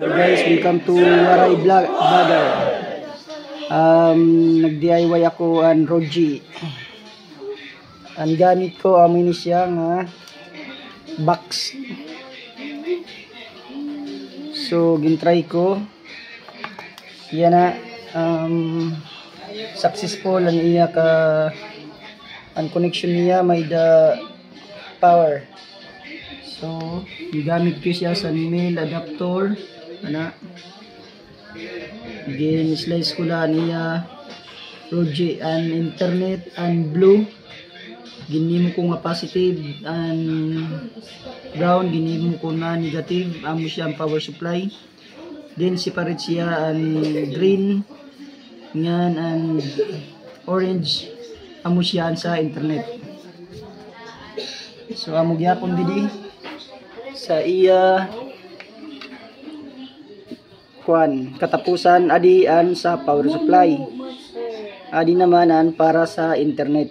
Hi guys, welcome to Waray Vlogger. Nag-DIY ako ang Roji. Ang gamit ko amin siya nga box. So gintry ko. Yan na successful ang iya ka ang connection niya may the power. So gigamit ko siya sa mail adapter. Ana again slice ko lang niya Roji and internet and blue ginimo ko nga positive and brown ginimo ko na negative amo siya ang power supply, then separate siya and green ngan and orange amo siya sa internet. So amo gyapon didi sa iya katapusan adian sa power supply, adi namanan para sa internet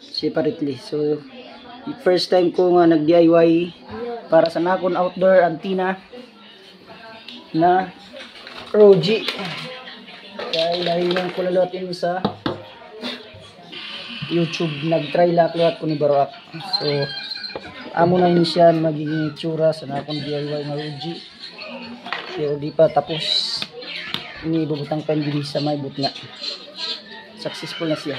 separately. So first time ko nga nag DIY para sa nakon outdoor antenna na Roji, kaya lahilan ko lalotin sa YouTube, nag-try laklat ko ni Baroak. So amo na yun siya magiging itsura sa nakon DIY na Roji. Pero di pa tapos, ini ibubutang pa din sa may butna. Successful na siya.